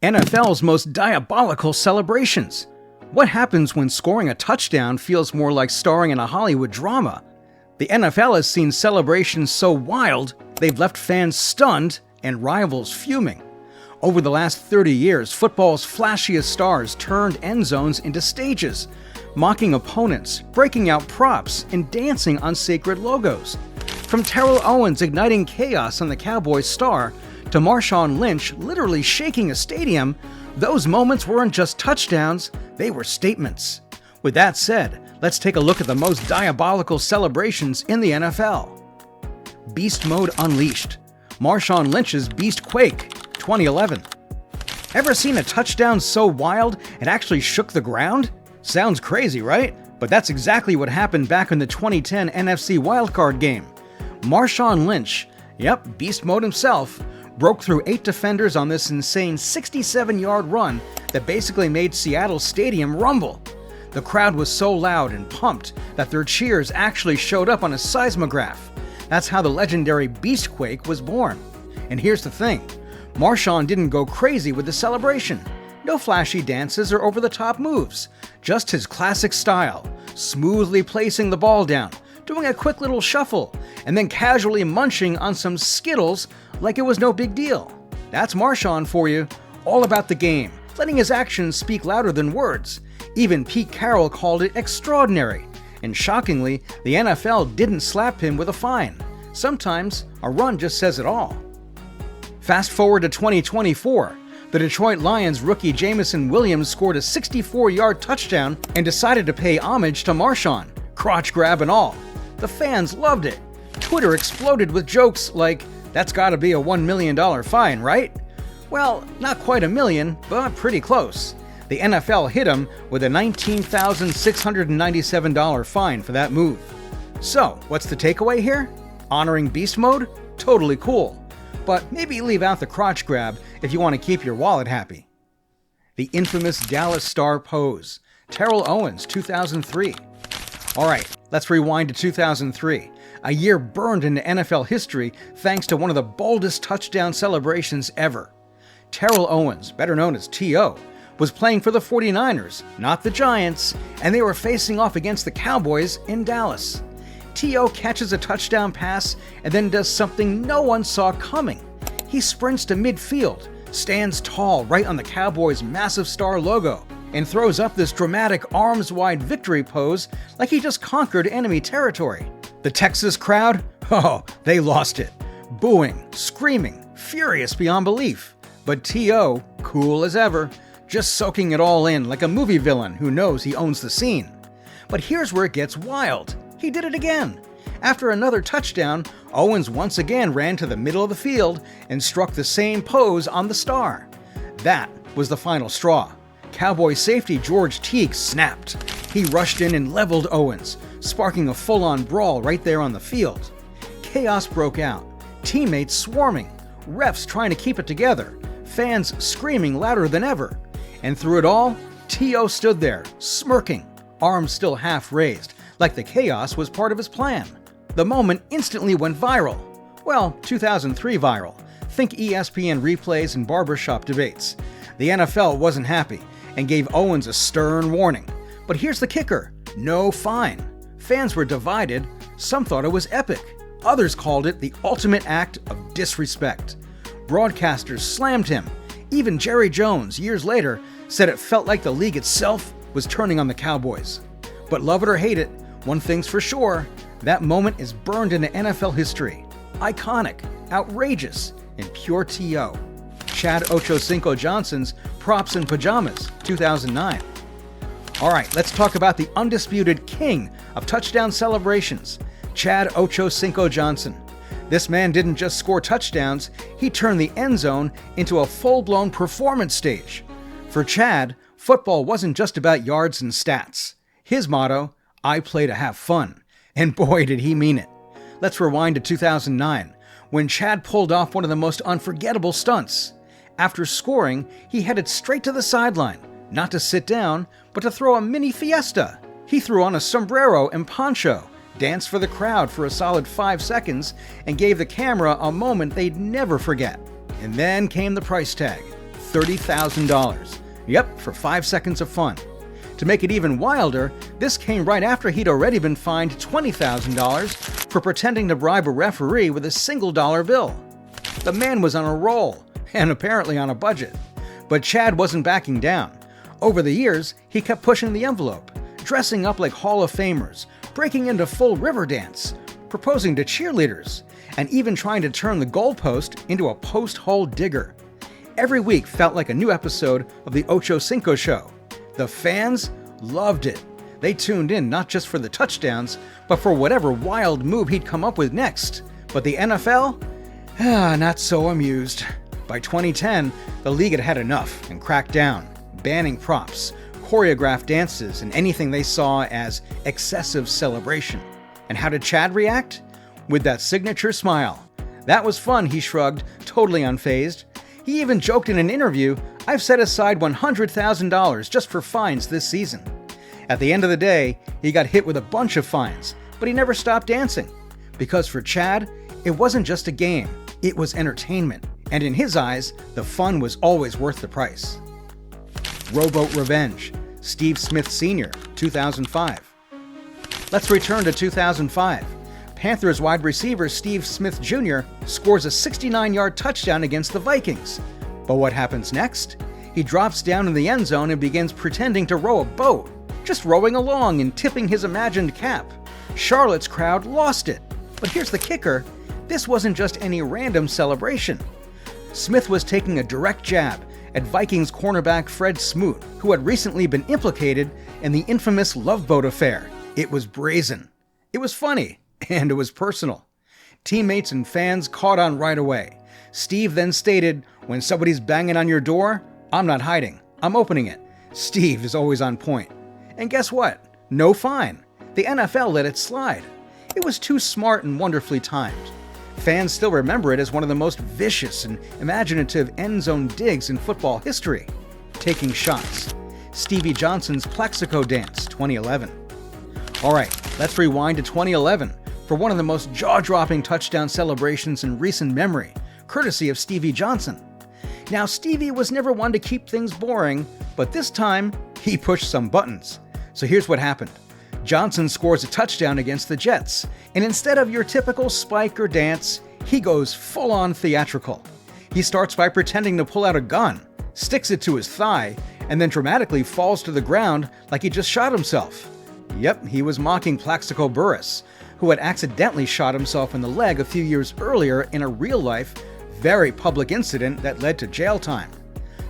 NFL's most diabolical celebrations. What happens when scoring a touchdown feels more like starring in a Hollywood drama? The NFL has seen celebrations so wild, they've left fans stunned and rivals fuming. Over the last 30 years, football's flashiest stars turned end zones into stages, mocking opponents, breaking out props, and dancing on sacred logos. From Terrell Owens igniting chaos on the Cowboys star, to Marshawn Lynch literally shaking a stadium, those moments weren't just touchdowns, they were statements. With that said, let's take a look at the most diabolical celebrations in the NFL. Beast Mode Unleashed. Marshawn Lynch's Beast Quake, 2011. Ever seen a touchdown so wild it actually shook the ground? Sounds crazy, right? But that's exactly what happened back in the 2010 NFC wildcard game. Marshawn Lynch, yep, Beast Mode himself, broke through 8 defenders on this insane 67-yard run that basically made Seattle's stadium rumble. The crowd was so loud and pumped that their cheers actually showed up on a seismograph. That's how the legendary Beastquake was born. And here's the thing, Marshawn didn't go crazy with the celebration. No flashy dances or over-the-top moves, just his classic style, smoothly placing the ball down, doing a quick little shuffle, and then casually munching on some Skittles like it was no big deal. That's Marshawn for you, all about the game, letting his actions speak louder than words. Even Pete Carroll called it extraordinary. And shockingly, the NFL didn't slap him with a fine. Sometimes, a run just says it all. Fast forward to 2024. The Detroit Lions rookie Jameson Williams scored a 64-yard touchdown and decided to pay homage to Marshawn, crotch grab and all. The fans loved it. Twitter exploded with jokes like, "That's gotta be a $1 million fine, right?" Well, not quite $1 million, but pretty close. The NFL hit him with a $19,697 fine for that move. So, what's the takeaway here? Honoring Beast Mode? Totally cool. But maybe leave out the crotch grab if you want to keep your wallet happy. The infamous Dallas Star pose. Terrell Owens, 2003. Alright, let's rewind to 2003. A year burned into NFL history thanks to one of the boldest touchdown celebrations ever. Terrell Owens, better known as T.O., was playing for the 49ers, not the Giants, and they were facing off against the Cowboys in Dallas. T.O. catches a touchdown pass and then does something no one saw coming. He sprints to midfield, stands tall right on the Cowboys' massive star logo, and throws up this dramatic arms-wide victory pose like he just conquered enemy territory. The Texas crowd? Oh, they lost it. Booing, screaming, furious beyond belief. But T.O., cool as ever, just soaking it all in like a movie villain who knows he owns the scene. But here's where it gets wild. He did it again. After another touchdown, Owens once again ran to the middle of the field and struck the same pose on the star. That was the final straw. Cowboy safety George Teague snapped. He rushed in and leveled Owens, sparking a full-on brawl right there on the field. Chaos broke out, teammates swarming, refs trying to keep it together, fans screaming louder than ever. And through it all, T.O. stood there, smirking, arms still half raised, like the chaos was part of his plan. The moment instantly went viral. Well, 2003 viral. Think ESPN replays and barbershop debates. The NFL wasn't happy and gave Owens a stern warning. But here's the kicker, no fine. Fans were divided. Some thought it was epic. Others called it the ultimate act of disrespect. Broadcasters slammed him. Even Jerry Jones, years later, said it felt like the league itself was turning on the Cowboys. But love it or hate it, one thing's for sure, that moment is burned into NFL history. Iconic, outrageous, and pure T.O. Chad Ochocinco Johnson's Props in Pajamas, 2009. Alright, let's talk about the undisputed king of touchdown celebrations, Chad Ochocinco Johnson. This man didn't just score touchdowns, he turned the end zone into a full-blown performance stage. For Chad, football wasn't just about yards and stats. His motto, I play to have fun. And boy, did he mean it. Let's rewind to 2009, when Chad pulled off one of the most unforgettable stunts. After scoring, he headed straight to the sideline, not to sit down, but to throw a mini fiesta. He threw on a sombrero and poncho, danced for the crowd for a solid 5 seconds, and gave the camera a moment they'd never forget. And then came the price tag, $30,000. Yep, for 5 seconds of fun. To make it even wilder, this came right after he'd already been fined $20,000 for pretending to bribe a referee with a single dollar bill. The man was on a roll, and apparently on a budget. But Chad wasn't backing down. Over the years, he kept pushing the envelope, dressing up like Hall of Famers, breaking into full river dance, proposing to cheerleaders, and even trying to turn the goalpost into a post-hole digger. Every week felt like a new episode of the Ocho Cinco show. The fans loved it. They tuned in not just for the touchdowns, but for whatever wild move he'd come up with next. But the NFL? Not so amused. By 2010, the league had had enough and cracked down, banning props, choreographed dances, and anything they saw as excessive celebration. And how did Chad react? With that signature smile. That was fun, he shrugged, totally unfazed. He even joked in an interview, "I've set aside $100,000 just for fines this season." At the end of the day, he got hit with a bunch of fines, but he never stopped dancing. Because for Chad, it wasn't just a game, it was entertainment. And in his eyes, the fun was always worth the price. Rowboat Revenge, Steve Smith Sr., 2005. Let's return to 2005. Panthers wide receiver Steve Smith Jr. scores a 69-yard touchdown against the Vikings. But what happens next? He drops down in the end zone and begins pretending to row a boat, just rowing along and tipping his imagined cap. Charlotte's crowd lost it. But here's the kicker, this wasn't just any random celebration. Smith was taking a direct jab at Vikings cornerback Fred Smoot, who had recently been implicated in the infamous Love Boat affair. It was brazen. It was funny. And it was personal. Teammates and fans caught on right away. Steve then stated, "When somebody's banging on your door, I'm not hiding. I'm opening it." Steve is always on point. And guess what? No fine. The NFL let it slide. It was too smart and wonderfully timed. Fans still remember it as one of the most vicious and imaginative end zone digs in football history. Taking shots. Stevie Johnson's Plaxico Dance, 2011. All right, let's rewind to 2011 for one of the most jaw-dropping touchdown celebrations in recent memory, courtesy of Stevie Johnson. Now, Stevie was never one to keep things boring, but this time, he pushed some buttons. So here's what happened. Johnson scores a touchdown against the Jets, and instead of your typical spike or dance, he goes full-on theatrical. He starts by pretending to pull out a gun, sticks it to his thigh, and then dramatically falls to the ground like he just shot himself. Yep, he was mocking Plaxico Burress, who had accidentally shot himself in the leg a few years earlier in a real-life, very public incident that led to jail time.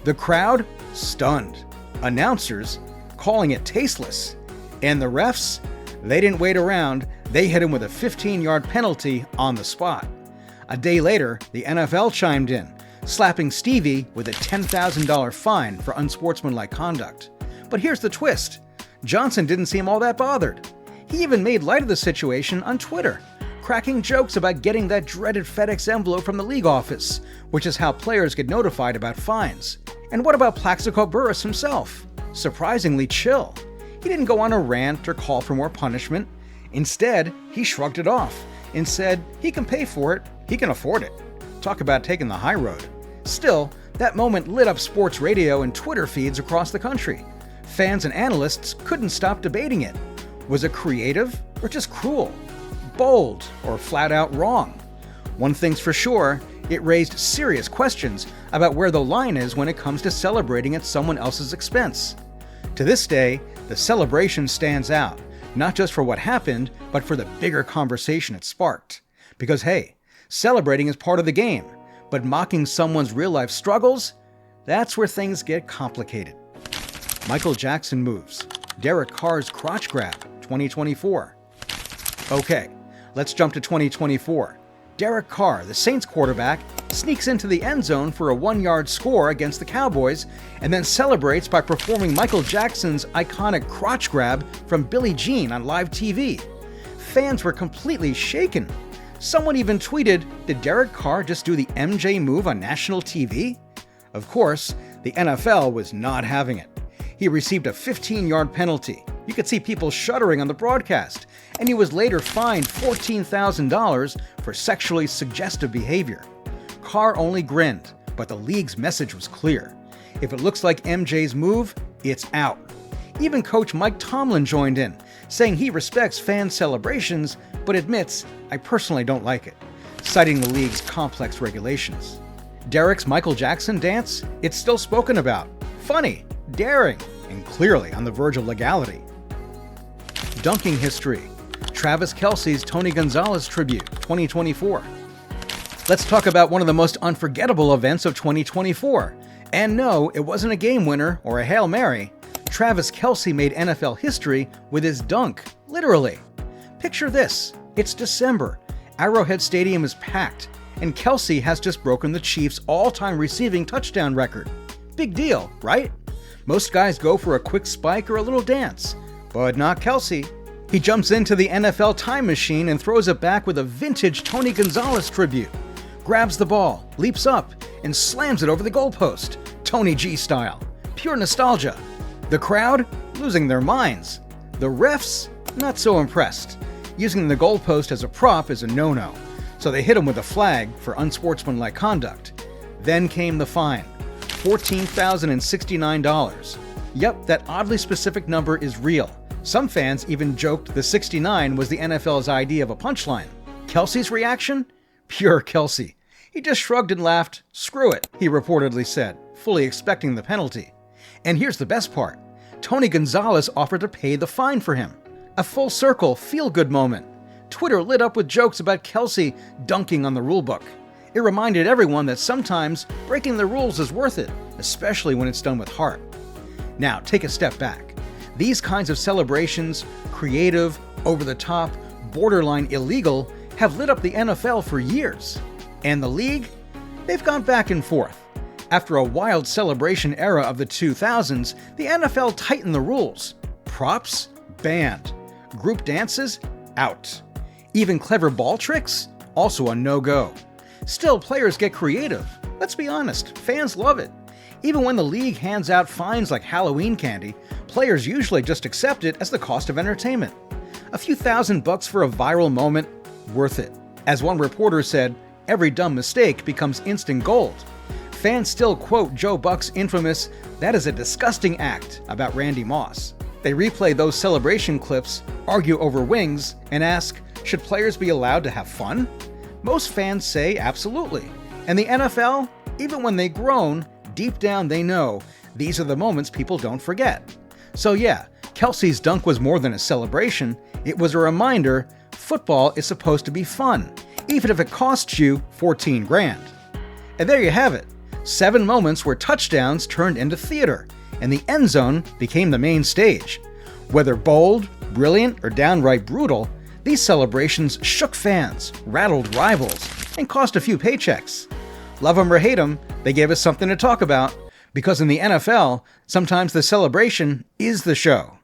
The crowd? Stunned. Announcers? Calling it tasteless. And the refs? They didn't wait around, they hit him with a 15-yard penalty on the spot. A day later, the NFL chimed in, slapping Stevie with a $10,000 fine for unsportsmanlike conduct. But here's the twist. Johnson didn't seem all that bothered. He even made light of the situation on Twitter, cracking jokes about getting that dreaded FedEx envelope from the league office, which is how players get notified about fines. And what about Plaxico Burress himself? Surprisingly chill. He didn't go on a rant or call for more punishment. Instead, he shrugged it off and said he can pay for it, he can afford it. Talk about taking the high road. Still, that moment lit up sports radio and Twitter feeds across the country. Fans and analysts couldn't stop debating it. Was it creative or just cruel? Bold or flat out wrong? One thing's for sure, it raised serious questions about where the line is when it comes to celebrating at someone else's expense. To this day, the celebration stands out, not just for what happened, but for the bigger conversation it sparked. Because hey, celebrating is part of the game, but mocking someone's real-life struggles? That's where things get complicated. Michael Jackson moves. Derek Carr's crotch grab, 2024. Okay, let's jump to 2024. Derek Carr, the Saints quarterback, sneaks into the end zone for a 1-yard score against the Cowboys and then celebrates by performing Michael Jackson's iconic crotch grab from Billie Jean on live TV. Fans were completely shaken. Someone even tweeted, "Did Derek Carr just do the MJ move on national TV?" Of course, the NFL was not having it. He received a 15-yard penalty. You could see people shuddering on the broadcast, and he was later fined $14,000 for sexually suggestive behavior. Carr only grinned, but the league's message was clear. If it looks like MJ's move, it's out. Even coach Mike Tomlin joined in, saying he respects fan celebrations, but admits, "I personally don't like it," citing the league's complex regulations. Derek's Michael Jackson dance? It's still spoken about. Funny, daring, and clearly on the verge of legality. Dunking history. Travis Kelce's Tony Gonzalez tribute, 2024. Let's talk about one of the most unforgettable events of 2024. And no, it wasn't a game winner or a Hail Mary. Travis Kelce made NFL history with his dunk, literally. Picture this. It's December. Arrowhead Stadium is packed, and Kelce has just broken the Chiefs' all-time receiving touchdown record. Big deal, right? Most guys go for a quick spike or a little dance, but not Kelce. He jumps into the NFL time machine and throws it back with a vintage Tony Gonzalez tribute. Grabs the ball, leaps up, and slams it over the goalpost, Tony G style. Pure nostalgia. The crowd losing their minds. The refs not so impressed. Using the goalpost as a prop is a no-no, so they hit him with a flag for unsportsmanlike conduct. Then came the fine, $14,069. Yep, that oddly specific number is real. Some fans even joked the 69 was the NFL's idea of a punchline. Kelce's reaction? Pure Kelce. He just shrugged and laughed. "Screw it," he reportedly said, fully expecting the penalty. And here's the best part. Tony Gonzalez offered to pay the fine for him. A full circle, feel-good moment. Twitter lit up with jokes about Kelce dunking on the rulebook. It reminded everyone that sometimes breaking the rules is worth it, especially when it's done with heart. Now, take a step back. These kinds of celebrations, creative, over-the-top, borderline illegal, have lit up the NFL for years. And the league? They've gone back and forth. After a wild celebration era of the 2000s, the NFL tightened the rules. Props? Banned. Group dances? Out. Even clever ball tricks? Also a no-go. Still, players get creative. Let's be honest, fans love it. Even when the league hands out fines like Halloween candy, players usually just accept it as the cost of entertainment. A few $1,000 for a viral moment? Worth it. As one reporter said, every dumb mistake becomes instant gold. Fans still quote Joe Buck's infamous, "That is a disgusting act," about Randy Moss. They replay those celebration clips, argue over wings, and ask, should players be allowed to have fun? Most fans say absolutely. And the NFL, even when they groan, deep down they know these are the moments people don't forget. So yeah, Kelce's dunk was more than a celebration. It was a reminder football is supposed to be fun, even if it costs you 14 grand. And there you have it. 7 moments where touchdowns turned into theater, and the end zone became the main stage. Whether bold, brilliant, or downright brutal, these celebrations shook fans, rattled rivals, and cost a few paychecks. Love them or hate them, they gave us something to talk about, because in the NFL, sometimes the celebration is the show.